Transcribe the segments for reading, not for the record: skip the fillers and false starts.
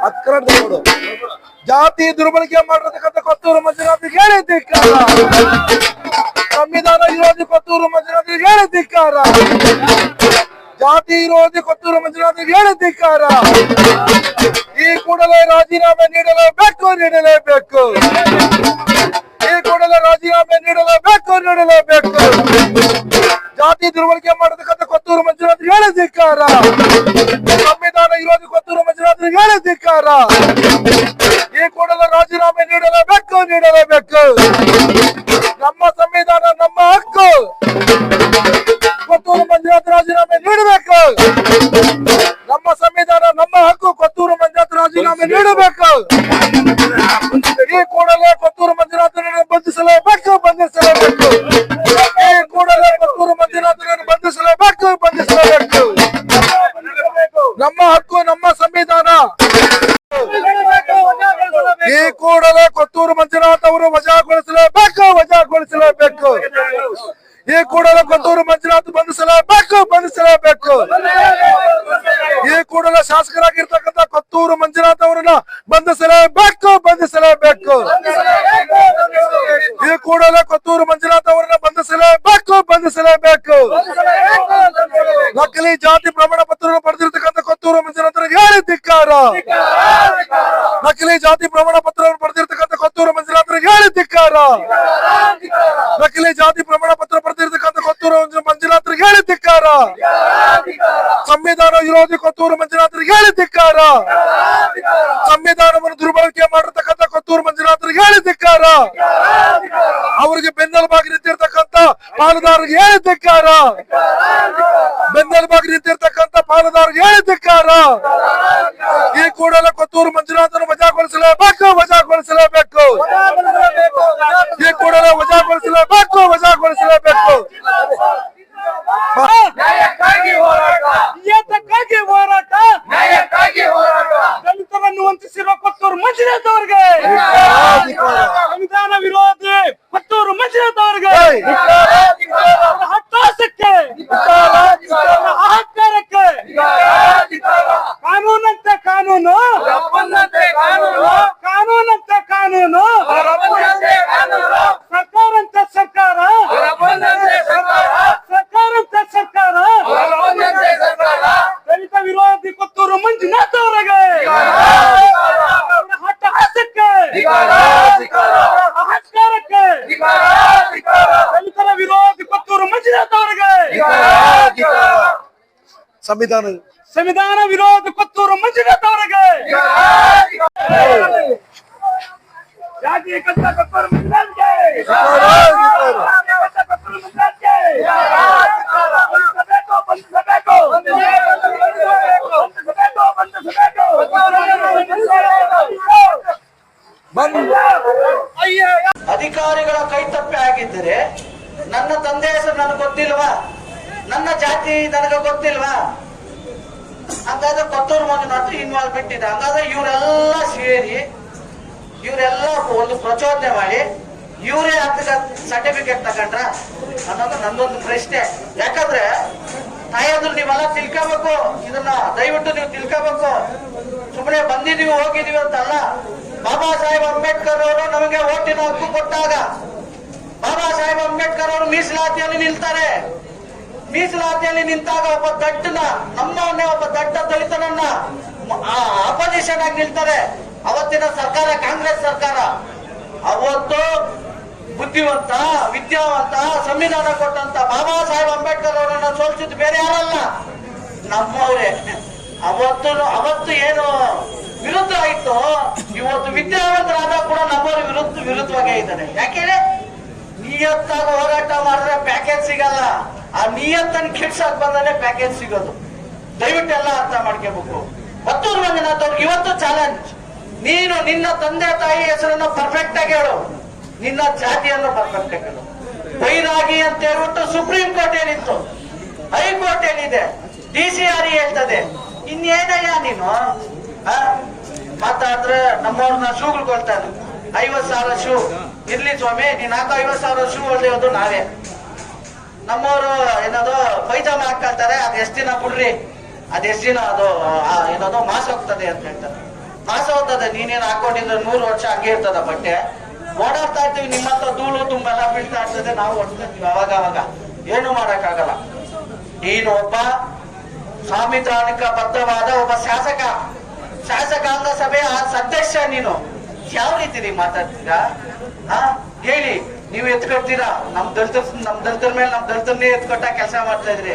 ಅಕ್ರಮ ನೋಡು. ಜಾತಿ ದುರ್ಬಳಕೆ ಮಾಡಿರ್ತಕ್ಕಂಥ ಕೊತ್ತೂರು ಮಂಜುನಾಥಿಗೆ ಹೇಳಿ ಧಿಕ್ಕಾರ. ಸಂವಿಧಾನ ವಿರೋಧಿ ಕೊತ್ತೂರು ಮಂಜುನಾಥಿಗೆ ಹೇಳಿ ಧಿಕ್ಕಾರ. ಜಾತಿ ವಿರೋಧಿ ಕೊತ್ತೂರು ಮಂಜುನಾಥಿಗೆ ಹೇಳಿ ಧಿಕ್ಕಾರ. ಈ ಕೂಡಲೇ ರಾಜೀನಾಮೆ ನೀಡಲೇಬೇಕು. ಈ ಕೂಡಲೇ ರಾಜೀನಾಮೆ ನೀಡಲೇಬೇಕು. ಜಾತಿ ದುರ್ಬಳಕೆ ಮಾಡತಕ್ಕಂಥ ಕೊತ್ತೂರು ಮಂಜುನಾಥಿಗೆ ಹೇಳಿ ಧಿಕ್ಕಾರ. ಸಂವಿಧಾನ ವಿರೋಧಿ ಕೊತ್ತೂರು ಮಂಜುನಾಥಿಗೆ ಹೇಳಿ ಧಿಕ್ಕಾರ. ಈ ಕೂಡಲೇ ರಾಜೀನಾಮೆ ನೀಡಲೇಬೇಕು. ನಮ್ಮ ಸಂವಿಧಾನ ನಮ್ಮ ಹಕ್ಕು. ಕೊತ್ತೂರು ಮಂಜುನಾಥ ರಾಜೀನಾಮೆ ನೀಡಬೇಕು. ನಮ್ಮ ಸಂವಿಧಾನ ನಮ್ಮ ಹಕ್ಕು. ಕೊತ್ತೂರು ಮಂಜುನಾಥ ರಾಜೀನಾಮೆ ನೀಡಬೇಕು. ಈ ಕೂಡಲೇ ಕೊತ್ತೂರು ಮಂಜುನಾಥನನ್ನು ಬಂಧಿಸಲೇಬೇಕು. ಈ ಕೂಡಲೇ ಕೊತ್ತೂರು ಮಂಜುನಾಥನನ್ನು ಬಂಧಿಸಲೇಬೇಕು. ನಮ್ಮ ಹಕ್ಕು ನಮ್ಮ ಸಂವಿಧಾನ. ಈ ಕೂಡಲೇ ಕೊತ್ತೂರು ಮಂಜುನಾಥ್ ಅವರು ವಜಾಗೊಳಿಸಲೇಬೇಕು. ಈ ಕೂಡಲೇ ಕೊತ್ತೂರು ಮಂಜುನಾಥ್ ಬಂಧಿಸಲೇಬೇಕು. ಈ ಕೂಡಲೇ ಶಾಸಕರಾಗಿರ್ತಕ್ಕಂಥ ಕೊತ್ತೂರು ಮಂಜುನಾಥ್ ಅವರನ್ನ ಬಂಧಿಸಲೇಬೇಕು. ಈ ಕೂಡಲೇ ಕೊತ್ತೂರು ಮಂಜುನಾಥ್ ಅವರನ್ನ ಬಂಧಿಸಲೇಬೇಕು. ನಕಲಿ ಜಾತಿ ಪ್ರಮಾಣ ಪತ್ರ ಪಡೆದಿರ್ತಕ್ಕಂಥ ಕೊತ್ತೂರು ಮಂಜುನಾಥರಿಗೆ ಹೇಳಿ ಧಿಕ್ಕಾರ. ನಕಲಿ ಜಾತಿ ಪ್ರಮಾಣ ಪತ್ರವನ್ನು ಪಡೆದಿರ್ತಕ್ಕಂಥ ಕೊತ್ತೂರು ಮಂಜುನಾಥರಿಗೆ ಹೇಳಿ ಧಿಕ್ಕಾರ. ನಕಲಿ ಜಾತಿ ಪ್ರಮಾಣ ಪತ್ರ ಪಡೆದಿರ್ತಕ್ಕಂಥ ಕೊತ್ತೂರು ಮಂಜುನಾಥರಿಗೆ ಹೇಳಿ ಧಿಕ್ಕಾರ. ಸಂವಿಧಾನ ವಿರೋಧಿ ಕೊತ್ತೂರು ಮಂಜುನಾಥರಿಗೆ ಹೇಳಿ ಧಿಕ್ಕಾರ. ಸಂವಿಧಾನವನ್ನು ದುರ್ಬಳಕೆ ಮಾಡಿರ್ತಕ್ಕಂಥ ಕೊತ್ತೂರು ಮಂಜುನಾಥರಿಗೆ ಹೇಳಿ ಧಿಕ್ಕಾರ. ಅವರಿಗೆ ಬೆನ್ನೆಲುಬಾಗಿ ನಿಂತಿರ್ತಕ್ಕಂಥ ಪಾಲುದಾರರಿಗೆ ಹೇಳಿ ಧಿಕ್ಕಾರ. ಬೆನ್ನೆಲುಬಾಗಿ ನಿಂತಿರ್ತಕ್ಕಂಥ ಪಾಲುದಾರರಿಗೆ ಹೇಳಿ ಧಿಕ್ಕಾರ. ಈ ಕೂಡಲೇ ಕೊತ್ತೂರು ಮಂಜುನಾಥನ್ನು ವಜಾಗೊಳಿಸಲೇಬೇಕು. ಈ ಕೂಡಲೇ ವಜಾಗೊಳಿಸಲೇಬೇಕು. ದಲಿತರನ್ನು ವಂಚಿಸಿರುವ ಕೊತ್ತೂರು ಮಂಜುನಾಥ್ ಅವರಿಗೆ, ಸಂವಿಧಾನ ವಿರೋಧಿ ಕೊತ್ತೂರು ಮಂಜುನಾಥ್ ಅವರಿಗೆ, ಹತ್ತಾಸಕ್ಕೆ, ಅಹಂಕಾರಕ್ಕೆ, ಕಾನೂನಂತೆ ಕಾನೂನು, ಕಾನೂನಂತೆ ಕಾನೂನು, ಸರ್ಕಾರಂತೆ ಸರ್ಕಾರ, ಸರ್ಕಾರಂತೆ ಸರ್ಕಾರ, ದಲಿತ ವಿರೋಧಿ ಕೊತ್ತೂರು ಮಂಜುನಾಥ್ ಅವರಿಗೆ, ಹಟ್ಟಹಾಸಕ್ಕೆ, ಅಹಂಕಾರಕ್ಕೆ, ದಲಿತರ ವಿರೋಧಿ ಕೊತ್ತೂರು ಮಂಜುನಾಥ್ ಅವರಿಗೆ, ಸಂವಿಧಾನ ವಿರೋಧಿ ಕೊತ್ತೂರು ಮಂಜುನಾಥ್ ಅವರಿಗೆ, ಜಾತಿ ಕಟ್ಟ ಕೊತ್ತೂರು ಮಂಜುನಾಥ್ಗೆ, ಅಧಿಕಾರಿಗಳ ಕೈತಪ್ಪೆ ಆಗಿದ್ದರೆ ನನ್ನ ತಂದೆ ಹೆಸರು ನನಗೆ ಗೊತ್ತಿಲ್ವಾ, ನನ್ನ ಜಾತಿ ನನಗೆ ಗೊತ್ತಿಲ್ವಾ? ಹಂಗಾದ್ರೆ ಕೊತ್ತೂರು ಮಂಜುನಾಥ್ ಇನ್ವಾಲ್ವ್ಮೆಂಟ್ ಇದೆ. ಹಂಗಾದ್ರೆ ಇವರೆಲ್ಲ ಸೇರಿ ಇವರೆಲ್ಲ ಒಂದು ಪ್ರಚೋದನೆ ಮಾಡಿ ಇವರೇ ಸರ್ಟಿಫಿಕೇಟ್ ತಗೊಂಡ್ರ ಅನ್ನೋದು ನಂದೊಂದು ಪ್ರಶ್ನೆ. ಯಾಕಂದ್ರೆ ತಾಯಂದ್ರು ನೀವೆಲ್ಲ ತಿಳ್ಕೋಬೇಕು, ಇದನ್ನ ದಯವಿಟ್ಟು ನೀವು ತಿಳ್ಕೋಬೇಕು. ಸುಮ್ಮನೆ ಬಂದಿದೀವಿ ಹೋಗಿದೀವಿ ಅಂತಲ್ಲ. ಬಾಬಾ ಸಾಹೇಬ್ ಅಂಬೇಡ್ಕರ್ ಅವರು ನಮಗೆ ಓಟಿನ ಹಕ್ಕು ಕೊಟ್ಟಾಗ ಬಾಬಾ ಸಾಹೇಬ್ ಅಂಬೇಡ್ಕರ್ ಅವರು ಮೀಸಲಾತಿಯಲ್ಲಿ ನಿಲ್ತಾರೆ. ಮೀಸಲಾತಿಯಲ್ಲಿ ನಿಂತಾಗ ಒಬ್ಬ ದಟ್ಟನ ನಮ್ಮವನ್ನೇ ಒಬ್ಬ ದಟ್ಟ ದಲಿತನನ್ನ ಅಪೋಸಿಷನ್ ಆಗಿ ನಿಲ್ತಾರೆ. ಅವತ್ತಿನ ಸರ್ಕಾರ ಕಾಂಗ್ರೆಸ್ ಸರ್ಕಾರ. ಅವತ್ತು ಬುದ್ಧಿವಂತ ವಿದ್ಯಾವಂತ ಸಂವಿಧಾನ ಕೊಟ್ಟಂತ ಬಾಬಾ ಸಾಹೇಬ್ ಅಂಬೇಡ್ಕರ್ ಅವರನ್ನ ಸೋಲಿಸಿದ್ದು ಬೇರೆ ಯಾರಲ್ಲ, ನಮ್ಮವರೇ. ಅವತ್ತು ಏನು ವಿರುದ್ಧ ಆಯ್ತು, ಇವತ್ತು ವಿದ್ಯಾವಂತರಾದ ಕೂಡ ನಮ್ಮವರು ವಿರುದ್ಧವಾಗೇ ಇದ್ದಾರೆ. ಯಾಕೆಂದ್ರೆ ನಿಯತ್ತಾಗ ಹೋರಾಟ ಮಾಡಿದ್ರೆ ಪ್ಯಾಕೇಜ್ ಸಿಗಲ್ಲ. ಆ ನಿಯತ್ತನ್ನು ಕೆಡ್ಸಕ್ ಬಂದ್ರೆ ಪ್ಯಾಕೇಜ್ ಸಿಗೋದು. ದಯವಿಟ್ಟೆಲ್ಲ ಅರ್ಥ ಮಾಡ್ಕೋಬೇಕು. ಕೊತ್ತೂರು ಮಂಜುನಾಥ್ ಅವ್ರಿಗೆ ಇವತ್ತು ಚಾಲೆಂಜ್. ನೀನು ನಿನ್ನ ತಂದೆ ತಾಯಿ ಹೆಸರನ್ನು ಪರ್ಫೆಕ್ಟ್ ಆಗಿ ಹೇಳು, ನಿನ್ನ ಜಾತಿಯನ್ನು ಪರ್ಫೆಕ್ಟ್ ಆಗಿ ಹೇಳು. ಬೈರಾಗಿ ಅಂತ ಹೇಳ್ಬಿಟ್ಟು ಸುಪ್ರೀಂ ಕೋರ್ಟ್ ಏನಿತ್ತು, ಹೈಕೋರ್ಟ್ ಏನಿದೆ, DCRE ಹೇಳ್ತದೆ. ಇನ್ನೇನಯ್ಯ ನೀನು ಮಾತಾಡಿದ್ರೆ ನಮ್ಮವ್ರನ್ನ ಶೂಗಳು ಕೊಡ್ತಾರೆ. 50,000 ಶೂ ಇರ್ಲಿ ಸ್ವಾಮಿ, ನೀನ್ ಹಾಕೋ 50,000 ಶೂ ಹೊಡೆಯೋದು ನಾವೇ. ನಮ್ಮವರು ಏನದು ಪೈಜಾಮ ಹಾಕಂತಾರೆ, ಅದ್ ಎಷ್ಟ್ ದಿನ ಬಿಡ್ರಿ, ಅದ್ ಎಷ್ಟ್ ದಿನ ಅದು ಏನದು ಮಾಸ್ ಹೋಗ್ತದೆ ಅಂತ ಹೇಳ್ತಾರೆ. ನಾಶ ಹೋಗ್ತದೆ. ನೀನೇನು ಹಾಕೊಂಡಿದ್ರೆ 100 ವರ್ಷ ಹಂಗೆ ಇರ್ತದ ಬಟ್ಟೆ. ಓಡಾಡ್ತಾ ಇರ್ತೀವಿ, ನಿಮ್ಮಂತ ಧೂಳು ತುಂಬೆಲ್ಲ ಬೀಳ್ತಾ ಇರ್ತದೆ, ನಾವು ಹೊಡ್ಕೊತೀವಿ ಅವಾಗ. ಏನು ಮಾಡಕ್ಕಾಗಲ್ಲ. ನೀನು ಒಬ್ಬ ಸಾಂವಿಧಾನಿಕ ಬದ್ಧವಾದ ಒಬ್ಬ ಶಾಸಕಾಂಗ ಸಭೆಯ ಸದಸ್ಯ. ನೀನು ಯಾವ ರೀತಿ ನೀವು ಮಾತಾಡ್ತೀರಾ? ಹೇಳಿ, ನೀವು ಎತ್ಕೊಡ್ತೀರಾ? ನಮ್ ದಲಿತರ ಮೇಲೆ ನಮ್ ದಲಿತರನ್ನೇ ಎತ್ಕೊಟ್ಟ ಕೆಲಸ ಮಾಡ್ತಾ ಇದ್ರಿ.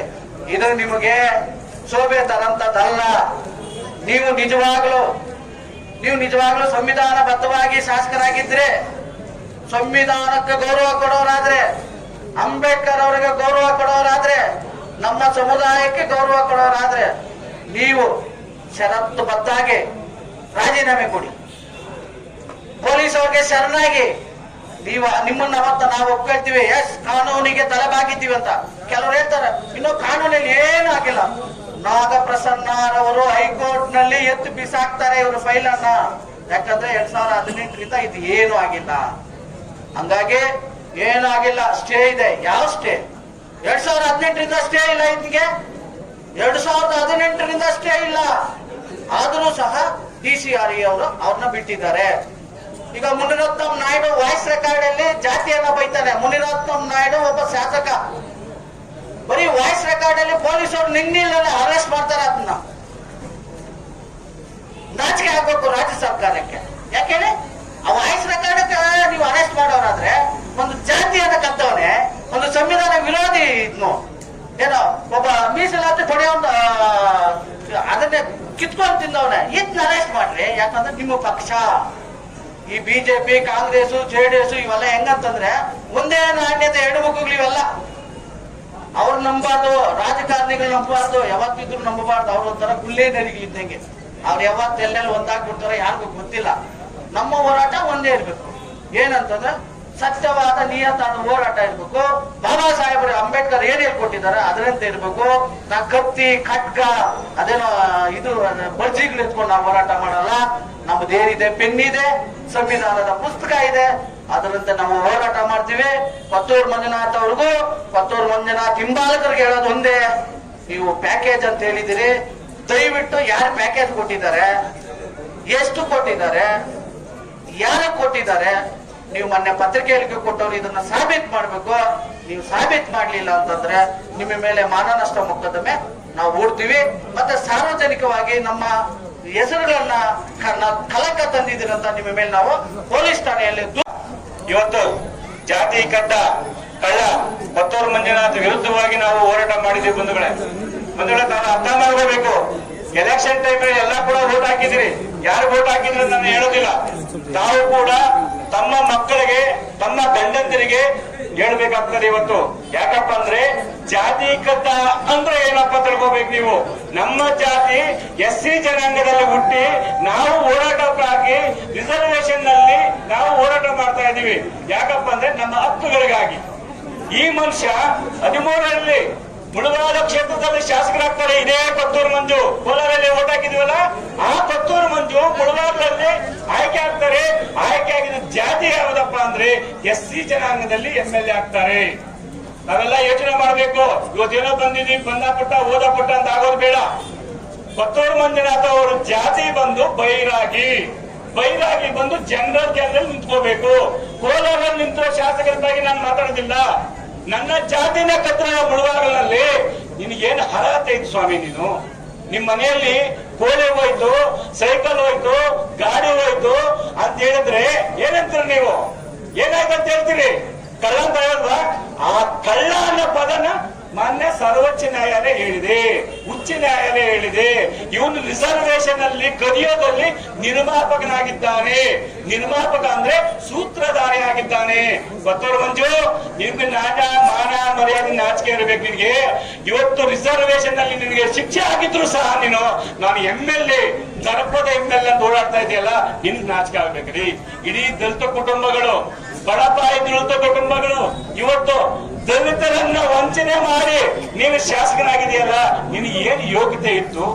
ಇದು ನಿಮಗೆ ಶೋಭೆ ತರಂತದಲ್ಲ. ನೀವು ನಿಜವಾಗ್ಲೂ ಸಂವಿಧಾನ ಬದ್ಧವಾಗಿ ಶಾಸಕರಾಗಿದ್ರೆ, ಸಂವಿಧಾನಕ್ಕೆ ಗೌರವ ಕೊಡೋರಾದ್ರೆ, ಅಂಬೇಡ್ಕರ್ ಅವರಿಗೆ ಗೌರವ ಕೊಡೋರಾದ್ರೆ, ನಮ್ಮ ಸಮುದಾಯಕ್ಕೆ ಗೌರವ ಕೊಡೋರಾದ್ರೆ, ನೀವು ಷರತ್ತು ಬದ್ದಾಗಿ ರಾಜೀನಾಮೆ ಕೊಡಿ. ಪೊಲೀಸ್ ಅವ್ರಿಗೆ ಶರಣಾಗಿ ನಿಮ್ಮನ್ನ ಅವತ್ತ ನಾವು ಒಪ್ಕೊಳ್ತೀವಿ, ಎಸ್ ಕಾನೂನಿಗೆ ತಲೆಬಾಗಿದ್ದೀವಿ ಅಂತ. ಕೆಲವರು ಹೇಳ್ತಾರೆ ಇನ್ನು ಕಾನೂನಲ್ಲಿ ಏನು ಆಗಿಲ್ಲ. ನಾಗಪ್ರಸನ್ನರವರು ಹೈಕೋರ್ಟ್ ನಲ್ಲಿ ಎತ್ತು ಬಿಸಾಕ್ತಾರೆ ಇವರು ಫೈಲ್ ಅನ್ನ. ಯಾಕಂದ್ರೆ 2018ರಿಂದ ಇದು ಏನು ಆಗಿಲ್ಲ. ಹಂಗಾಗಿ ಏನು ಆಗಿಲ್ಲ, ಸ್ಟೇ ಇದೆ. ಯಾವ ಸ್ಟೇ? 2018ರಿಂದ ಸ್ಟೇ ಇಲ್ಲ. ಇದಕ್ಕೆ 2018ರಿಂದ ಸ್ಟೇ ಇಲ್ಲ. ಆದರೂ ಸಹ DCRE ಅವರು ಅವ್ರನ್ನ ಬಿಟ್ಟಿದ್ದಾರೆ. ಈಗ ಮುನಿರತ್ನಂ ನಾಯ್ಡು ವಾಯ್ಸ್ ರೆಕಾರ್ಡ್ ಅಲ್ಲಿ ಜಾತಿಯನ್ನ ಬೈತಾನೆ. ಮುನಿರತ್ನಂ ನಾಯ್ಡು ಒಬ್ಬ ಶಾಸಕ, ಬರೀ ವಾಯ್ಸ್ ರೆಕಾರ್ಡ್ ಅಲ್ಲಿ ಪೊಲೀಸ್ ಅವ್ರು ನಿನ್ನಿಲ್ಲ ಅರೆಸ್ಟ್ ಮಾಡ್ತಾರೆ. ಅದನ್ನ ನಾಚಿಕೆ ಆಗ್ಬೇಕು ರಾಜ್ಯ ಸರ್ಕಾರಕ್ಕೆ. ಯಾಕೆಂದ್ರೆ ಆ ವಾಯ್ಸ್ ರೆಕಾರ್ಡ್ ನೀವು ಅರೆಸ್ಟ್ ಮಾಡೋರಾದ್ರೆ, ಒಂದು ಜಾತಿಯನ್ನ ಕತ್ತವನೆ, ಒಂದು ಸಂವಿಧಾನ ವಿರೋಧಿ ಇದ್ನು ಏನೋ ಒಬ್ಬ ಮೀಸಲಾತಿ ಪಡೆಯೋಂತ ಅದನ್ನೇ ಕಿತ್ಕೊಂಡು ತಿಂದವನೆ, ಇದನ್ನ ಅರೆಸ್ಟ್ ಮಾಡ್ರಿ. ಯಾಕಂದ್ರೆ ನಿಮ್ಮ ಪಕ್ಷ ಈ ಬಿಜೆಪಿ, ಕಾಂಗ್ರೆಸ್, JDS ಇವೆಲ್ಲ ಹೆಂಗಂತಂದ್ರೆ ಒಂದೇ ನಾಣ್ಯತೆ ಎರಡು ಮುಖಗಳು ಇವೆಲ್ಲ. ಅವ್ರು ನಂಬಾರ್ದು, ರಾಜಕಾರಣಿಗಳು ನಂಬಾರ್ದು, ಯಾವತ್ತಿದ್ರು ನಂಬಬಾರ್ದು. ಅವ್ರ ಒಂಥರ ಗುಲ್ಲೆ ನರಿಗಳಿದ್ದಂಗೆ. ಅವ್ರು ಯಾವತ್ತು ಎಲ್ಲೆಲ್ಲಿ ಒಂದಾಗ್ಬಿಡ್ತಾರೋ ಯಾರಿಗೂ ಗೊತ್ತಿಲ್ಲ. ನಮ್ಮ ಹೋರಾಟ ಒಂದೇ ಇರ್ಬೇಕು. ಏನಂತಂದ್ರೆ ಸತ್ಯವಾದ ನಿಯತ್ತಾದ ಹೋರಾಟ ಇರ್ಬೇಕು. ಬಾಬಾ ಸಾಹೇಬರು ಅಂಬೇಡ್ಕರ್ ಏನ್ ಹೇಳ್ಕೊಟ್ಟಿದ್ದಾರೆ ಅದರಂತೆ ಇರ್ಬೇಕು. ನಾ ಕತ್ತಿ ಖಡ್ಗ ಅದೇನೋ ಇದು ಬರ್ಜಿಗಳು ಎತ್ಕೊಂಡು ನಾವು ಹೋರಾಟ ಮಾಡಲ್ಲ. ನಮ್ದೇನಿದೆ, ಪೆನ್ನಿದೆ, ಸಂವಿಧಾನದ ಪುಸ್ತಕ ಇದೆ, ಅದರಂತೆ ನಾವು ಹೋರಾಟ ಮಾಡ್ತೀವಿ. ಕೊತ್ತೂರು ಮಂಜುನಾಥ್ ಅವ್ರಿಗೂ, ಕೊತ್ತೂರು ಮಂಜುನಾಥ್ ಹಿಂಬಾಲಕರಿಗೆ ಹೇಳೋದು ಒಂದೇ, ನೀವು ಪ್ಯಾಕೇಜ್ ಅಂತ ಹೇಳಿದಿರಿ. ದಯವಿಟ್ಟು ಯಾರು ಪ್ಯಾಕೇಜ್ ಕೊಟ್ಟಿದ್ದಾರೆ, ಎಷ್ಟು ಕೊಟ್ಟಿದ್ದಾರೆ, ಯಾರು ಕೊಟ್ಟಿದ್ದಾರೆ, ನೀವು ಮೊನ್ನೆ ಪತ್ರಿಕೆಯಲ್ಲಿ ಕೊಟ್ಟವ್ರು ಇದನ್ನ ಸಾಬೀತು ಮಾಡ್ಬೇಕು. ನೀವು ಸಾಬೀತು ಮಾಡ್ಲಿಲ್ಲ ಅಂತಂದ್ರೆ ನಿಮ್ಮ ಮೇಲೆ ಮಾನನಷ್ಟ ಮೊಕದ್ದಮೆ ನಾವು ಹೂಡ್ತೀವಿ. ಮತ್ತೆ ಸಾರ್ವಜನಿಕವಾಗಿ ನಮ್ಮ ಹೆಸರುಗಳನ್ನ ಕಲಕ ತಂದಿದ್ದೀರಂತ ನಿಮ್ಮ ಮೇಲೆ ನಾವು ಪೊಲೀಸ್ ಠಾಣೆಯಲ್ಲಿ ಇವತ್ತು ಜಾತಿ ಕಡ್ಡ ಕಳ್ಳ ಕೊತ್ತೂರು ಮಂಜುನಾಥ್ ವಿರುದ್ಧವಾಗಿ ನಾವು ಹೋರಾಟ ಮಾಡಿದ್ದೀವಿ. ಬಂಧುಗಳೇ ತಾವು ಅರ್ಥ ಮಾಡ್ಕೋಬೇಕು. ಎಲೆಕ್ಷನ್ ಟೈಮ್ ಎಲ್ಲ ಕೂಡ ವೋಟ್ ಹಾಕಿದಿರಿ. ಯಾರು ವೋಟ್ ಹಾಕಿದ್ರು ನಾನು ಹೇಳೋದಿಲ್ಲ. ತಾವು ಕೂಡ ತಮ್ಮ ಮಕ್ಕಳಿಗೆ, ತಮ್ಮ ಗಂಡಂದರಿಗೆ ಹೇಳ್ಬೇಕಾಗ್ತದೆ ಇವತ್ತು. ಯಾಕಪ್ಪ ಅಂದ್ರೆ ಜಾತಿ ಕದ್ದ ಅಂದ್ರೆ ಏನಪ್ಪ ತಿಳ್ಕೋಬೇಕು ನೀವು. ನಮ್ಮ ಜಾತಿ SC ಜನಾಂಗದಲ್ಲಿ ಹುಟ್ಟಿ ನಾವು ಹೋರಾಟಕ್ಕಾಗಿ ರಿಸರ್ವೇಶನ್ ನಲ್ಲಿ ನಾವು ಹೋರಾಟ ಮಾಡ್ತಾ ಇದೀವಿ. ಯಾಕಪ್ಪ ಅಂದ್ರೆ ನಮ್ಮ ಹಕ್ಕುಗಳಿಗಾಗಿ. ಈ ಮನುಷ್ಯ 13ರಲ್ಲಿ ಮುಳಬಾಗ ಕ್ಷೇತ್ರದಲ್ಲಿ ಶಾಸಕರಾಗ್ತಾರೆ. ಇದೇ ಕೊತ್ತೂರು ಮಂಜು, ಕೋಲಾರಲ್ಲಿ ಓಟ್ ಹಾಕಿದ್ವಲ್ಲ, ಆ ಕೊತ್ತೂರು ಮಂಜು ಮುಳಬಾಗದಲ್ಲಿ ಆಯ್ಕೆ ಆಗ್ತಾರೆ. ಆಯ್ಕೆ ಆಗಿದ ಜಾತಿ ಯಾವುದಪ್ಪ ಅಂದ್ರೆ SC ಜನಾಂಗದಲ್ಲಿ MLA ಆಗ್ತಾರೆ. ನಾವೆಲ್ಲ ಯೋಚನೆ ಮಾಡ್ಬೇಕು. ಇವತ್ತೇನೋ ಬಂದಿದ್ದೀವಿ, ಬಂದ ಪುಟ್ಟ ಓದ ಪುಟ್ಟ ಅಂತ ಆಗೋದು ಬೇಡ. ಕೊತ್ತೂರು ಮಂಜುನಾಥ ಅವರು ಜಾತಿ ಬಂದು ಬೈರಾಗಿ ಬಂದು ಜನರಲ್ ನಿಂತ್ಕೋಬೇಕು. ಕೋಲಾರಲ್ಲಿ ನಿಂತಿರೋ ಶಾಸಕರ ಬಗ್ಗೆ ನಾನು ಮಾತಾಡೋದಿಲ್ಲ. ನನ್ನ ಜಾತಿನ ಕತ್ರ ಮುಳುವಾಗಲಲ್ಲಿ ನಿನಗೇನು ಅರ್ಹತೆ ಇತ್ತು ಸ್ವಾಮಿ? ನೀನು ನಿಮ್ ಮನೆಯಲ್ಲಿ ಕೋಳಿ ಹೋಯ್ತು, ಸೈಕಲ್ ಹೋಯ್ತು, ಗಾಡಿ ಹೋಯ್ತು ಅಂತ ಹೇಳಿದ್ರೆ ಏನಂತೀರಿ ನೀವು? ಏನಾಯ್ತು ಅಂತ ಹೇಳ್ತೀರಿ? ಕಳ್ಳ ಅಂತ ಹೇಳಿದ್ವಾ? ಆ ಕಳ್ಳ ಅನ್ನೋ ಪದನ ಮಾನ್ಯ ಸರ್ವೋಚ್ಚ ನ್ಯಾಯಾಲಯ ಹೇಳಿದೆ, ಉಚ್ಚ ನ್ಯಾಯಾಲಯ ಹೇಳಿದೆ. ಇವನು ರಿಸರ್ವೇಶನ್ ಅಲ್ಲಿ ಕದಿಯೋದಲ್ಲಿ ನಿರ್ಮಾಪಕನಾಗಿದ್ದಾನೆ. ನಿರ್ಮಾಪಕ ಅಂದ್ರೆ ಸೂತ್ರಧಾರಿ ಆಗಿದ್ದಾನೆ. ಕೊತ್ತೂರು ಮಂಜು, ನಿಮ್ಗೆ ಮಾನ ಮರ್ಯಾದೆ ನಾಚಿಕೆ ಇರಬೇಕು ನಿನ್ಗೆ. ಇವತ್ತು ರಿಸರ್ವೇಶನ್ ಅಲ್ಲಿ ನಿನಗೆ ಶಿಕ್ಷೆ ಆಗಿದ್ರು ಸಹ ನಾನು MLA, ದರ್ಪದ MLA ಅಂತ ಓಡಾಡ್ತಾ ಇದೆಯಲ್ಲ, ನಿನ್ಗೆ ನಾಚಿಕೆ ಆಗ್ಬೇಕ್ರಿ. ಇಡೀ ದಲಿತ ಕುಟುಂಬಗಳು, ಬಡಪಾಯಿ ದಲಿತ ಕುಟುಂಬಗಳು ಇವತ್ತು ದಲಿತರನ್ನ ವಂಚನೆ ಮಾಡಿ ನೀನು ಶಾಸಕನಾಗಿದೆಯಲ್ಲ, ನಿನಗೆ ಏನು ಯೋಗ್ಯತೆ ಇತ್ತು?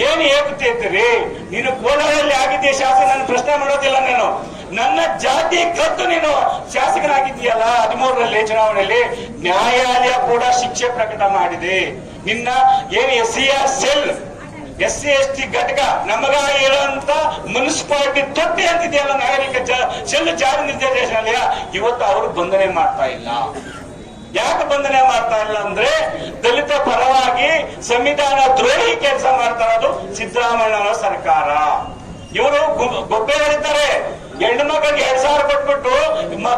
ಏನು ಯೋಗ್ಯತೆ ಇತ್ತು? ನೀನು ಕೋಲಾರಲ್ಲಿ ಆಗಿದ್ದೀಯ ಶಾಸಕ, ನಾನು ಪ್ರಶ್ನೆ ಮಾಡೋದಿಲ್ಲ. ನಾನು ನನ್ನ ಜಾತಿ ಕದ್ದು ನೀನು ಶಾಸಕನಾಗಿದ್ದೀಯಲ್ಲ 13ರಲ್ಲಿ ಚುನಾವಣೆಯಲ್ಲಿ, ನ್ಯಾಯಾಲಯ ಕೂಡ ಶಿಕ್ಷೆ ಪ್ರಕಟ ಮಾಡಿದೆ. ನಿನ್ನ ಏನು SCR ಸೆಲ್, SC ST ಘಟಕ ನಮಗಾಗಿ ಹೇಳುವಂತ ಮುನ್ಸಿಪಾಲಿಟಿ ತೊಟ್ಟಿ ಅಂತಿದೆಯಲ್ಲ ನಾಗರಿಕ ಸೆಲ್ ಜಾರಿ ನಿರ್ದೇಶನಾಲಯ, ಇವತ್ತು ಅವರು ಬಂಧನೆ ಮಾಡ್ತಾ ಇಲ್ಲ. ಯಾಕೆ ಬಂಧನೆ ಮಾಡ್ತಾ ಇಲ್ಲ ಅಂದ್ರೆ ದಲಿತ ಪರವಾಗಿ ಸಂವಿಧಾನ ದ್ರೋಹಿ ಕೆಲಸ ಮಾಡ್ತಾ ಇರೋದು ಸಿದ್ದರಾಮಯ್ಯ ಸರ್ಕಾರ. ಇವರು ಗೊಬ್ಬೆ ಹೊಡಿತಾರೆ. ಹೆಣ್ಣು ಮಕ್ಕಳಿಗೆ 2,000 ಕೊಟ್ಬಿಟ್ಟು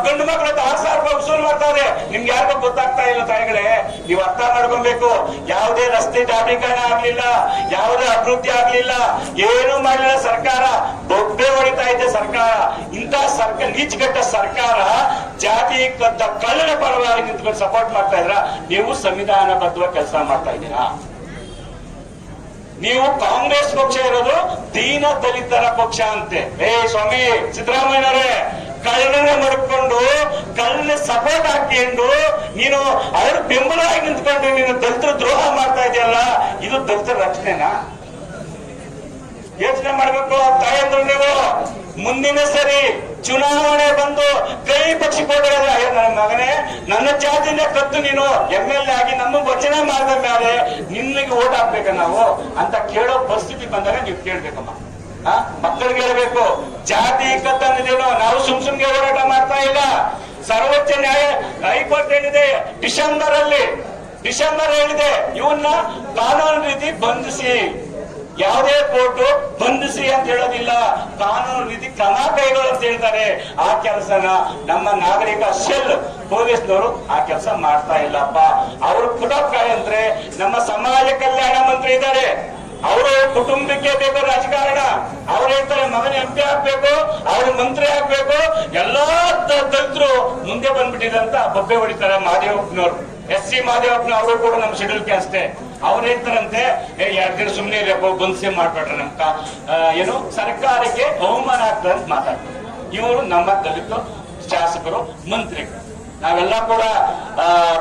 ಗಂಡು ಮಕ್ಕಳ 6,000 ರೂಪಾಯಿ ವಸೂಲು ಮಾಡ್ತಾರೆ. ನಿಮ್ಗೆ ಯಾರಿಗೂ ಗೊತ್ತಾಗ್ತಾ ಇಲ್ಲ ತಾಯಿಗಳೇ, ನೀವು ಅರ್ಥ ಮಾಡ್ಕೊಬೇಕು. ಯಾವುದೇ ರಸ್ತೆ ಡಾಂಬರೀಕರಣ ಆಗ್ಲಿಲ್ಲ, ಯಾವುದೇ ಅಭಿವೃದ್ಧಿ ಆಗ್ಲಿಲ್ಲ, ಏನು ಮಾಡಲಿಲ್ಲ ಸರ್ಕಾರ. ಬೊಬ್ಬೆ ಹೊಡಿತಾ ಇದೆ ಸರ್ಕಾರ. ಇಂಥ ನೀಚಗಟ್ಟ ಸರ್ಕಾರ ಜಾತಿ ಕಳ್ಳನ ಪರವಾಗಿ ನಿಂತ್ಕೊಂಡು ಸಪೋರ್ಟ್ ಮಾಡ್ತಾ ಇದ್ರ. ನೀವು ಸಂವಿಧಾನಬದ್ಧವಾಗಿ ಕೆಲಸ ಮಾಡ್ತಾ ಇದ್ದೀರಾ. ನೀವು ಕಾಂಗ್ರೆಸ್ ಪಕ್ಷ ಇರೋದು ದೀನ ದಲಿತರ ಪಕ್ಷ ಅಂತೆ. ಸ್ವಾಮಿ ಸಿದ್ದರಾಮಯ್ಯನವರೇ, ಕಳ್ಳನ ಮಡ್ಕೊಂಡು ಕಳ್ಳನ ಸಪೋರ್ಟ್ ಹಾಕೊಂಡು ನೀನು ಅವ್ರ ಬೆಂಬಲವಾಗಿ ನಿಂತ್ಕೊಂಡು ನೀನು ದಲಿತರ ದ್ರೋಹ ಮಾಡ್ತಾ ಇದೆಯಲ್ಲ, ಇದು ದಲಿತರ ರಕ್ಷಣೆನಾ? ಯೋಚನೆ ಮಾಡ್ಬೇಕು ತಾಯಂದ್ರು. ನೀವು ಮುಂದಿನ ಸರಿ ಚುನಾವಣೆ ಬಂದು ಕೈ ಪಕ್ಷಿ ಕೊಟ್ಟಿರೋದ್ರೆ, ನನ್ನ ಮಗನೇ ನನ್ನ ಜಾತಿಯಿಂದ ಕದ್ದು ನೀನು MLA ಆಗಿ ನಮ್ಮ ವಚನ ಮಾಡಿದ ಮೇಲೆ ನಿನ್ನಿಗೆ ಓಟ್ ಹಾಕ್ಬೇಕ ನಾವು ಅಂತ ಕೇಳೋ ಪರಿಸ್ಥಿತಿ ಬಂದಾಗ ನೀವು ಕೇಳ್ಬೇಕಮ್ಮ. ಮಕ್ಕಳಿಗೆ ಹೇಳ್ಬೇಕು, ಜಾತಿ ಕತ್ತಂದಿದೇನೋ ನಾವು ಸುಮ್ಗೆ ಹೋರಾಟ ಮಾಡ್ತಾ ಇಲ್ಲ. ಸರ್ವೋಚ್ಚ ನ್ಯಾಯ ಹೈಕೋರ್ಟ್ ಏನಿದೆ ಡಿಸೆಂಬರ್ ಹೇಳಿದೆ, ಇವನ್ನ ಕಾನೂನು ರೀತಿ ಬಂಧಿಸಿ. ಯಾವುದೇ ಕೋರ್ಟು ಬಂಧಿಸಿ ಅಂತ ಹೇಳೋದಿಲ್ಲ, ಕಾನೂನು ರೀತಿ ಕ್ರಮ ಕೈಗೊಳ್ಳು ಅಂತ ಹೇಳ್ತಾರೆ. ಆ ಕೆಲಸನ ನಮ್ಮ ನಾಗರಿಕ ಸೆಲ್ ಪೊಲೀಸ್ನವರು ಆ ಕೆಲಸ ಮಾಡ್ತಾ ಇಲ್ಲಪ್ಪ. ಅವರು ಪುಟಕಾಯ ಅಂದ್ರೆ ನಮ್ಮ ಸಮಾಜ ಕಲ್ಯಾಣ ಮಂತ್ರಿ ಇದ್ದಾರೆ, ಅವರು ಕುಟುಂಬಕ್ಕೆ ಬೇಕು ರಾಜಕಾರಣ. ಅವ್ರು ಹೇಳ್ತಾರೆ ಮಗನ MP ಆಗ್ಬೇಕು, ಅವ್ರ ಮಂತ್ರಿ ಆಗ್ಬೇಕು. ಎಲ್ಲಾ ದಲಿತರು ಮುಂದೆ ಬಂದ್ಬಿಟ್ಟಿದಂತ ಬೊಬ್ಬೆ ಹೊಡಿತಾರೆ ಮಾದೇವಪ್ಪನವ್ರು. SC ಮಾದೇವಪ್ಪನ ಅವರು ಕೂಡ ನಮ್ಮ ಶೆಡ್ಯೂಲ್ ಕ್ಯಾಸ್ಟೆ. ಅವ್ರು ಹೇಳ್ತಾರಂತೆ, 2 ದಿನ ಸುಮ್ಮನೆ ಇರಬೇಕು, ಬಂದ್ಸೆ ಮಾಡ್ಬೇಡ್ರೆ ನಮ್ಕ ಏನು ಸರ್ಕಾರಕ್ಕೆ ಅವಮಾನ ಆಗ್ತದೆ ಅಂತ ಮಾತಾಡ್ತಾರೆ. ಇವರು ನಮ್ಮ ದಲಿತ ಶಾಸಕರು, ಮಂತ್ರಿಗಳು. ನಾವೆಲ್ಲ ಕೂಡ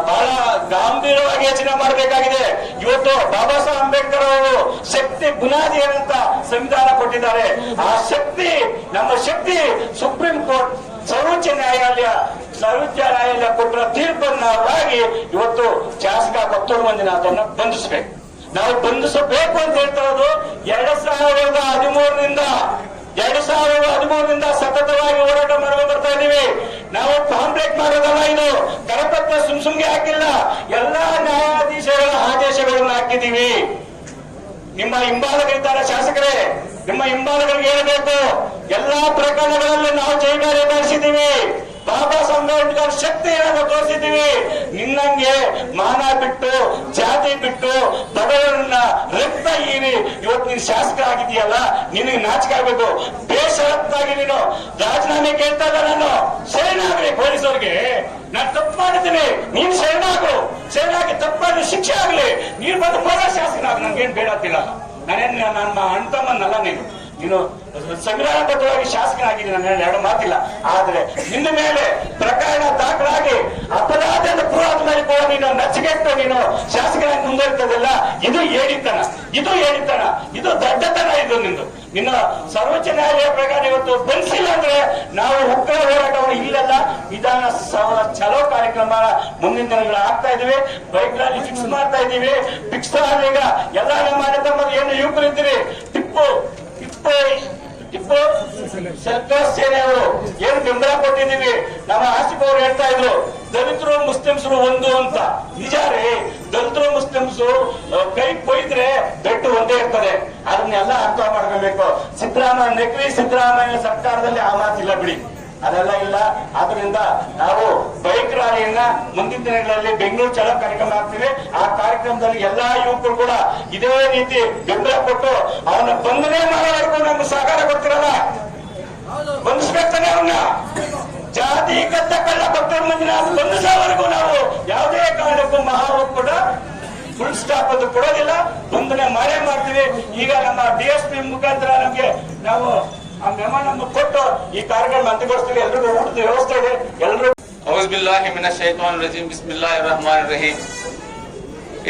ಬಹಳ ಗಾಂಭೀರ್ಯವಾಗಿ ಯೋಚನೆ ಮಾಡಬೇಕಾಗಿದೆ. ಇವತ್ತು ಬಾಬಾ ಸಾಹೇಬ್ ಅಂಬೇಡ್ಕರ್ ಅವರು ಶಕ್ತಿ ಬುನಾದಿ ಏನಂತ ಸಂವಿಧಾನ ಕೊಟ್ಟಿದ್ದಾರೆ. ಆ ಶಕ್ತಿ, ನಮ್ಮ ಶಕ್ತಿ ಸುಪ್ರೀಂ ಕೋರ್ಟ್, ಸರ್ವೋಚ್ಚ ನ್ಯಾಯಾಲಯ ಕೊಟ್ಟಿರೋ ತೀರ್ಪನ್ನಾಗಿ ಇವತ್ತು ಶಾಸಕ ಕೊತ್ತೂರು ಮಂಜುನಾಥನ್ನ ಬಂಧಿಸಬೇಕು. ನಾವು ಬಂಧಿಸಬೇಕು ಅಂತ ಹೇಳ್ತಾ ಇರೋದು 2013ರಿಂದ ಸತತವಾಗಿ ಹೋರಾಟ ಮಾಡ್ಕೊಂಡು ಬರ್ತಾ ಇದೀವಿ. ನಾವು ಕಾಂಪ್ಲೇಂಟ್ ಮಾಡೋದಲ್ಲ, ಇದು ಕರಪತ್ರ ಸುಮ್ಗೆ ಹಾಕಿಲ್ಲ. ಎಲ್ಲಾ ನ್ಯಾಯಾಧೀಶಗಳ ಆದೇಶಗಳನ್ನು ಹಾಕಿದೀವಿ. ನಿಮ್ಮ ಹಿಂಬಾಲಕರಿದ್ದಾರೆ ಶಾಸಕರೇ, ನಿಮ್ಮ ಹಿಂಬಾಲಕರಿಗೆ ಹೇಳಬೇಕು, ಎಲ್ಲಾ ಪ್ರಕರಣಗಳಲ್ಲಿ ನಾವು ಜೈಮಾರಿ ನಡೆಸಿದ್ದೀವಿ. ಬಾಬಾ ಸಾಹೇಬ್ ಅಂಬೇಡ್ಕರ್ ಶಕ್ತಿಯನ್ನು ತೋರಿಸಿದ್ದೀವಿ. ನಿನ್ನಂಗೆ ಮಾನ ಬಿಟ್ಟು, ಜಾತಿ ಬಿಟ್ಟು, ಬಡವರನ್ನ ರಕ್ತ ಹೀರಿ ಇವತ್ತು ನೀನು ಶಾಸಕ ಆಗಿದೆಯಲ್ಲ, ನಿನಗೆ ನಾಚಿಕೆ ಆಗ್ಬೇಕು. ಬೇಷರತ್ತಾಗಿ ನೀನು ರಾಜೀನಾಮೆ ಕೇಳ್ತಾ ಇಲ್ಲ. ನಾನು ಶರಣಾಗ್ರಿ ಪೊಲೀಸರಿಗೆ, ನಾನು ತಪ್ಪು ಮಾಡಿದ್ದೀನಿ, ನೀನು ಶರಣಾಗಿ ತಪ್ಪಾಗಿ ಶಿಕ್ಷೆ ಆಗ್ಲಿ, ನೀನು ಬಂದು ಪರ ಶಾಸಕನಾಗ ನನ್ಗೇನ್ ಬೇಡತ್ತಿಲ್ಲ. ನನ್ನ ಅಣ್ತಮ್ಮನ್ನಲ್ಲ, ನೀನು ಸಂವಿಧಾನಬದ್ಧವಾಗಿ ಶಾಸಕನಾಗಿದ್ದೀನಿ, ನನ್ನ 2 ಮಾತಿಲ್ಲ. ಆದ್ರೆ ನಿನ್ನ ಮೇಲೆ ಪ್ರಕರಣ ದಾಖಲಾಗಿ ಅಪರಾಧದ ಪುರಾದ ಮೇಲೆ ಕೂಡ ನೀನು ನಚಿಗೆಟ್ಟು ನೀನು ಶಾಸಕನಾಗಿ ಮುಂದುವರಿತದಲ್ಲ, ಇದು ಹೇಳಿತನ, ಇದು ದಡ್ಡತನ. ಇದು ನಿನ್ನ ಸರ್ವೋಚ್ಚ ನ್ಯಾಯಾಲಯ ಪ್ರಕಾರ ಇವತ್ತು ಬಂಧಿಸಿಲ್ಲ ಅಂದ್ರೆ ನಾವು ಉಗ್ರ ಹೋರಾಟವನ್ನು ಇಲ್ಲೆಲ್ಲ ವಿಧಾನಸೌಧ ಚಲೋ ಕಾರ್ಯಕ್ರಮ ಮುಂದಿನ ದಿನಗಳು ಆಗ್ತಾ ಇದೀವಿ. ಬೈಕ್ ರ್ಯಾಲಿ ಫಿಕ್ಸ್ ಮಾಡ್ತಾ ಇದೀವಿ. ಫಿಕ್ಸ್ ಈಗ ಎಲ್ಲ ನಮ್ಮ ತಮ್ಮದು ಏನು ಯುವಕರು ಇದ್ದೀರಿ, ಟಿಪ್ಪು ಸರ್ಕಾರ ಸೇನೆ ಅವರು ಏನು ಬೆಂಬಲ ಕೊಟ್ಟಿದ್ದೀವಿ. ನಮ್ಮ ಆಸಿಫ್ ಅವರು ಹೇಳ್ತಾ ಇದ್ರು, ದಲಿತರು ಮುಸ್ಲಿಮ್ಸರು ಒಂದು ಅಂತ. ನಿಜ ರೀ, ದಲಿತರು ಮುಸ್ಲಿಮ್ಸು ಕೈ ಕೊಯ್ದ್ರೆ ಬೆಟ್ಟು ಒಂದೇ ಇರ್ತದೆ. ಅದನ್ನೆಲ್ಲ ಅರ್ಥ ಮಾಡ್ಕೋಬೇಕು. ಸಿದ್ದರಾಮಯ್ಯ ಸರ್ಕಾರದಲ್ಲಿ ಆ ಮಾತಿಲ್ಲ ಬಿಡಿ, ಅದೆಲ್ಲ ಇಲ್ಲ. ಆದ್ರಿಂದ ನಾವು ಬೈಕ್ ರ್ಯಾಲಿಯನ್ನ ಮುಂದಿನ ದಿನಗಳಲ್ಲಿ ಬೆಂಗಳೂರು ಚಲೋ ಕಾರ್ಯಕ್ರಮ ಆಗ್ತೀವಿ. ಆ ಕಾರ್ಯಕ್ರಮದಲ್ಲಿ ಎಲ್ಲಾ ಯುವಕರು ಕೂಡ ಇದೇ ರೀತಿ ಬೆಂಬಲ ಕೊಟ್ಟು ಅವನ ಬಂಧನೆ ಮಾಡೋವರೆಗೂ ನಮ್ಗೆ ಸಹಕಾರ ಕೊಡ್ತಿರಲ್ಲ, ಬಂಧಿಸ್ಬೇಕಾನೆ ಅವನ್ನ. ಜಾತಿ ಕತ್ತ ಕಳ್ಳ ಕೊಟ್ಟರು ಮಂಜುನಾಥ್ ಬಂಧಿಸೋವರೆಗೂ ನಾವು ಯಾವುದೇ ಕಾರಣಕ್ಕೂ ಮಹಾ ಒಕ್ಕೂಟ ಫುಲ್ ಸ್ಟಾಪ್ ಅದು ಕೊಡೋದಿಲ್ಲ, ಬಂಧನೆ ಮಾಡೇ ಮಾಡ್ತೀವಿ. ಈಗ ನಮ್ಮ DSP ಮುಖಾಂತರ ನಮ್ಗೆ ನಾವು ಆ ಮೆಮೊ ನಮ್ಗೆ ಕೊಟ್ಟು ಈ ಕಾರ್ಯಕ್ರಮ ಅಂತ್ಯಗೊಳಿಸ್ತೀವಿ. ಎಲ್ರಿಗೂ ಊಟದ ವ್ಯವಸ್ಥೆ ಇದೆ. ಎಲ್ಲರೂ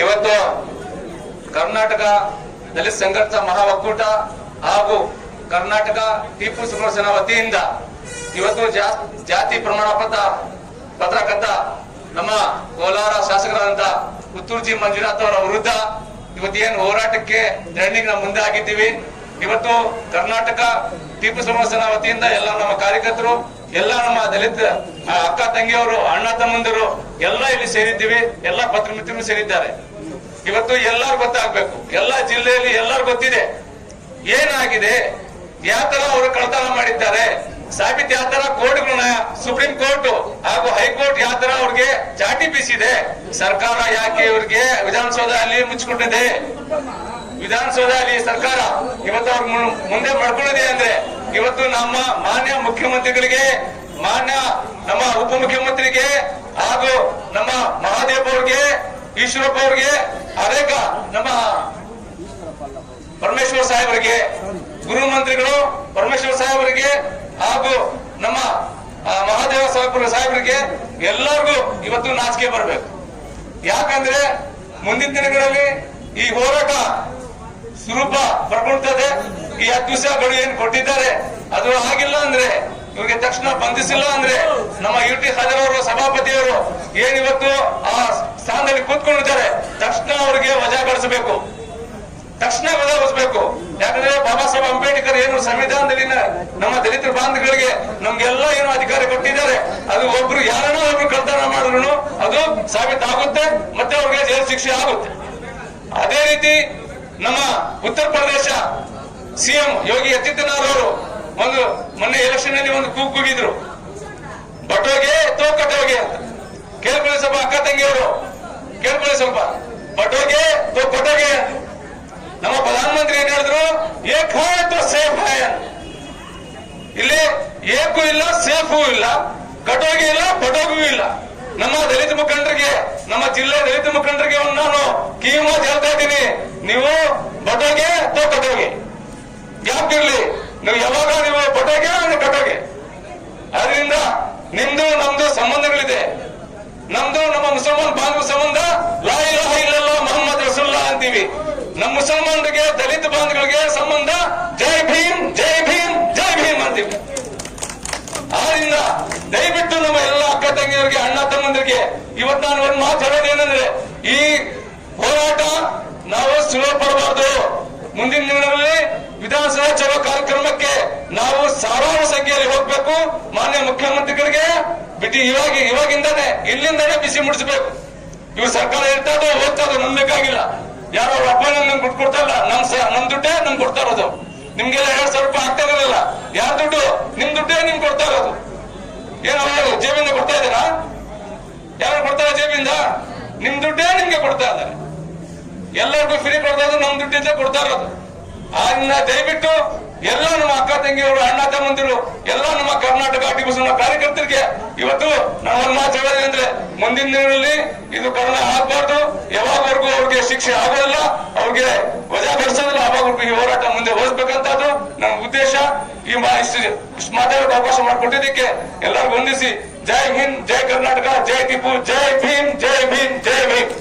ಇವತ್ತು ಕರ್ನಾಟಕ ದಲಿತ ಸಂಘರ್ಷ ಮಹಾ ಒಕ್ಕೂಟ ಹಾಗೂ ಕರ್ನಾಟಕ ಟಿಪ್ಪು ಸುಲ್ತಾನ್ ಸೇನಾ ವತಿಯಿಂದ ಇವತ್ತು ಜಾತಿ ಪ್ರಮಾಣ ಪತ್ರಕರ್ತ ನಮ್ಮ ಕೋಲಾರ ಶಾಸಕರಾದಂತ ಪುತ್ತೂರು ಜಿ ಮಂಜುನಾಥ್ ಅವರ ವಿರುದ್ಧ ಇವತ್ತೇನು ಹೋರಾಟಕ್ಕೆ ಧರಣಿಗೆ ನಾವು ಮುಂದೆ ಆಗಿದ್ದೀವಿ. ಇವತ್ತು ಕರ್ನಾಟಕ ಟಿಪ್ಪು ಸುಲ್ತಾನ್ ಸೇನಾ ವತಿಯಿಂದ ಎಲ್ಲ ನಮ್ಮ ಕಾರ್ಯಕರ್ತರು, ಎಲ್ಲ ನಮ್ಮ ದಲಿತ ಅಕ್ಕ ತಂಗಿಯವರು, ಅಣ್ಣ ತಮ್ಮಂದಿರು ಎಲ್ಲ ಇಲ್ಲಿ ಸೇರಿದ್ದೀವಿ. ಎಲ್ಲ ಪತ್ರ ಮಿತ್ರರು ಸೇರಿದ್ದಾರೆ. ಇವತ್ತು ಎಲ್ಲರೂ ಗೊತ್ತಾಗ್ಬೇಕು, ಎಲ್ಲ ಜಿಲ್ಲೆಯಲ್ಲಿ ಎಲ್ಲರೂ ಗೊತ್ತಿದೆ ಏನಾಗಿದೆ, ಯಾವ ತರ ಅವರು ಕಳ್ತನ ಮಾಡಿದ್ದಾರೆ, ಸಾಬೀತು ಯಾವ ತರ ಕೋರ್ಟ್ಗಳನ್ನ ಸುಪ್ರೀಂ ಕೋರ್ಟ್ ಹಾಗೂ ಹೈಕೋರ್ಟ್ ಯಾವ ತರ ಅವ್ರಿಗೆ ಚಾಟಿ ಬೀಸಿದೆ, ಸರ್ಕಾರ ಯಾಕೆ ಇವ್ರಿಗೆ ವಿಧಾನಸೌಧ ಅಲ್ಲಿ ಮುಚ್ಚಿಕೊಂಡಿದೆ, ವಿಧಾನಸೌಧ ಅಲ್ಲಿ ಸರ್ಕಾರ ಇವತ್ತು ಅವ್ರ ಮುಂದೆ ಮಾಡ್ಕೊಂಡಿದೆ ಅಂದ್ರೆ ಇವತ್ತು ನಮ್ಮ ಮಾನ್ಯ ಮುಖ್ಯಮಂತ್ರಿಗಳಿಗೆ, ಮಾನ್ಯ ನಮ್ಮ ಉಪಮುಖ್ಯಮಂತ್ರಿಗೆ ಹಾಗೂ ನಮ್ಮ ಮಹಾದೇವ್ ಅವ್ರಿಗೆ, ಈಶ್ವರಪ್ಪ ಅವ್ರಿಗೆ, ಅನೇಕ ನಮ್ಮ ಪರಮೇಶ್ವರ್ ಸಾಹೇಬರಿಗೆ, ಗೃಹ ಮಂತ್ರಿಗಳು ಪರಮೇಶ್ವರ್ ಸಾಹೇಬರಿಗೆ ಹಾಗೂ ನಮ್ಮ ಮಹಾದೇವ ಸಾಹೇಬರಿಗೆ ಎಲ್ಲರಿಗೂ ಇವತ್ತು ನಾಚಿಕೆ ಬರಬೇಕು. ಯಾಕಂದ್ರೆ ಮುಂದಿನ ದಿನಗಳಲ್ಲಿ ಈ ಹೋರಾಟ ಸ್ವರೂಪ ಪಡ್ಕೊಳ್ತದೆ. ಈ 10 ದಿವಸಗಳು ಏನ್ ಕೊಟ್ಟಿದ್ದಾರೆ ಅದು ಆಗಿಲ್ಲ ಅಂದ್ರೆ, ಇವ್ರಿಗೆ ತಕ್ಷಣ ಬಂಧಿಸಿಲ್ಲ ಅಂದ್ರೆ, ನಮ್ಮ UT ಖಾದರ್ ಅವರು ಸಭಾಪತಿಯವರು ಏನಿವತ್ತು ಆ ಸ್ಥಾನದಲ್ಲಿ ಕೂತ್ಕೊಂಡಿದ್ದಾರೆ, ತಕ್ಷಣ ಅವರಿಗೆ ವಜಾಗೊಳಿಸಬೇಕು, ತಕ್ಷಣ ವಜಾಗೊಳಿಸಬೇಕು. ಯಾಕಂದ್ರೆ ಬಾಬಾ ಸಾಹೇಬ್ ಅಂಬೇಡ್ಕರ್ ಏನು ಸಂವಿಧಾನದಲ್ಲಿ ನಮ್ಮ ದಲಿತ ಬಾಂಧವಗಳಿಗೆ ನಮ್ಗೆಲ್ಲ ಏನು ಅಧಿಕಾರ ಕೊಟ್ಟಿದ್ದಾರೆ, ಅದು ಒಬ್ರು ಯಾರನ್ನೋ ಒಬ್ರು ಕಳ್ತನ ಮಾಡಿದ್ರು ಅದು ಸಾಬೀತಾಗುತ್ತೆ, ಮತ್ತೆ ಅವ್ರಿಗೆ ಜೈಲು ಶಿಕ್ಷೆ ಆಗುತ್ತೆ. ಅದೇ ರೀತಿ ನಮ್ಮ ಉತ್ತರ ಪ್ರದೇಶ ಸಿಎಂ ಯೋಗಿ ಆದಿತ್ಯನಾಥ್ ಅವರು ಒಂದು ಮೊನ್ನೆ ಎಲೆಕ್ಷನ್ ಅಲ್ಲಿ ಒಂದು ಕೂಗಿದ್ರು, ಬಟೋಗೆ ತೋ ಕಟೋಗೆ ಅಂತ. ಕೇಳ್ಕೊಳ್ಳಿ ಸ್ವಲ್ಪ ಅಕ್ಕ ತಂಗಿಯವರು, ಕೇಳ್ಕೊಳ್ಳಿ ಸ್ವಲ್ಪ, ಬಟೋಗೆ ತೋ ಕಟೋಗೆ ಅಂತ. ನಮ್ಮ ಪ್ರಧಾನಮಂತ್ರಿ ಏನ್ ಹೇಳಿದ್ರು, ಏಕ್ ಹೈ ತೋ ಸೇಫ್ ಹೈ ಅಂತ. ಇಲ್ಲಿ ಏಕೂ ಇಲ್ಲ, ಸೇಫು ಇಲ್ಲ, ಕಟೋಗೆ ಇಲ್ಲ, ಪಟೋಗೂ ಇಲ್ಲ. ನಮ್ಮ ದಲಿತ ಮುಖಂಡರಿಗೆ, ನಮ್ಮ ಜಿಲ್ಲೆ ದಲಿತ ಮುಖಂಡರಿಗೆ ನಾನು ಕಿವಿಮಾತು ಹೇಳ್ತಾ ಇದ್ದೀನಿ, ನೀವು ಬಟೋಗೆ ತೋ ಕಟೋಗೆ ಯಾಕಿರ್ಲಿ, ನೀವು ಯಾವಾಗ ನೀವು ಬಟೋಗೆ ಕಟೋಗೆ. ಅದರಿಂದ ನಿಮ್ದು ನಮ್ದು ಸಂಬಂಧಗಳಿದೆ. ನಮ್ದು ನಮ್ಮ ಮುಸಲ್ಮಾನ್ ಬಾಂಧವ ಸಂಬಂಧ ಲಾ ಇಲಾಹ ಇಲ್ಲಲ್ಲಾಹ್ ಮುಹಮ್ಮದ್ ರಸೂಲುಲ್ಲಾಹ್ ಅಂತೀವಿ. ನಮ್ಮ ಮುಸಲ್ಮಾನರಿಗೆ, ದಲಿತ ಬಾಂಧವರಿಗೆ ಸಂಬಂಧ ಜೈ ಭೀಮ್, ಜೈ ಭೀಮ್, ಜೈ ಭೀಮ್ ಅಂತೀವಿ. ಆದ್ರಿಂದ ದಯವಿಟ್ಟು ನಮ್ಮ ಎಲ್ಲ ಅಕ್ಕ ತಂಗಿಯರಿಗೆ, ಅಣ್ಣ ತಮ್ಮಂದಿರಿಗೆ ಇವತ್ತು ನಾನು ಒಂದು ಮಾತು ಹೇಳೋದೇನೆಂದ್ರೆ, ಈ ಹೋರಾಟ ನಾವು ಸುಲಭ ಪಡಬಾರ್ದು. ಮುಂದಿನ ದಿನಗಳಲ್ಲಿ ವಿಧಾನಸಭಾ ಚಲೋ ಕಾರ್ಯಕ್ರಮಕ್ಕೆ ನಾವು ಸಾವಿರಾರು ಸಂಖ್ಯೆಯಲ್ಲಿ ಹೋಗ್ಬೇಕು. ಮಾನ್ಯ ಮುಖ್ಯಮಂತ್ರಿಗಳಿಗೆ ಇವಾಗಿಂದಾನೆ ಇಲ್ಲಿಂದಾನೆ ಬಿಸಿ ಮುಡಿಸಬೇಕು. ಇವ್ರು ಸರ್ಕಾರ ಇರ್ತದೆ ಹೋಗ್ತದೆ, ನಂಬೇಕಾಗಿಲ್ಲ. ಯಾರೋ ಅಪ್ಪನ ನಮ್ಗೆ ದುಡ್ಡು ಕೊಡ್ತಾ ಇಲ್ಲ, ನಮ್ ದುಡ್ಡೇ ನಮ್ಗೆ ಕೊಡ್ತಾ ಇರೋದು. ನಿಮ್ಗೆಲ್ಲ 2,000 ರೂಪಾಯಿ ಆಗ್ತಾ ಇರಲಿಲ್ಲ, ಯಾರ ದುಡ್ಡು? ನಿಮ್ ದುಡ್ಡೇ ನಿಮ್ಗೆ ಕೊಡ್ತಾ ಇರೋದು. ಏನೋ ಜೇಬಿಂದ ಕೊಡ್ತಾ ಇದ್ದೀರಾ? ಯಾರು ಕೊಡ್ತಾರೆ ಜೇಬಿಂದ? ನಿಮ್ ದುಡ್ಡೇ ನಿಮ್ಗೆ ಕೊಡ್ತಾ ಇದ್ದಾರೆ. ಎಲ್ಲರಿಗೂ ಫ್ರೀ ಕೊಡ್ತಾ ಇರೋದು ನಮ್ ದುಡ್ಡಿಂದ ಕೊಡ್ತಾ ಇರೋದು. ಆದ್ರಿಂದ ದಯವಿಟ್ಟು ಎಲ್ಲ ನಮ್ಮ ಅಕ್ಕ ತಂಗಿಯವರು, ಅಣ್ಣ ತಮ್ಮಂದಿರು, ಎಲ್ಲ ನಮ್ಮ ಕರ್ನಾಟಕ ಟಿಪ್ಪು ಸುಲ್ತಾನ್ ಕಾರ್ಯಕರ್ತರಿಗೆ ಇವತ್ತು ನಾವು ಒಂದು ಮಾತು ಹೇಳೋದಂದ್ರೆ, ಮುಂದಿನ ದಿನಗಳಲ್ಲಿ ಇದು ಕರೋನ ಆಗಬಾರ್ದು. ಯಾವಾಗವರೆಗೂ ಅವ್ರಿಗೆ ಶಿಕ್ಷೆ ಆಗೋದಿಲ್ಲ, ಅವ್ರಿಗೆ ವಜಾಗೊಳಿಸೋದಿಲ್ಲ, ಅವಾಗವರೆಗೂ ಈ ಹೋರಾಟ ಮುಂದೆ ಹೋಗ್ಬೇಕಂತದ್ದು ನಮ್ಮ ಉದ್ದೇಶ. ಈ ಇಷ್ಟು ಮಾತಾಡೋಕೆ ಅವಕಾಶ ಮಾಡಿಕೊಟ್ಟಿದ್ದಕ್ಕೆ ಎಲ್ಲರಿಗೂ ವಂದಿಸಿ, ಜೈ ಹಿಂದ್, ಜೈ ಕರ್ನಾಟಕ, ಜೈ ಟಿಪ್ಪು, ಜೈ ಭೀಮ್, ಜೈ ಭೀಮ್, ಜೈ ಭೀಮ್.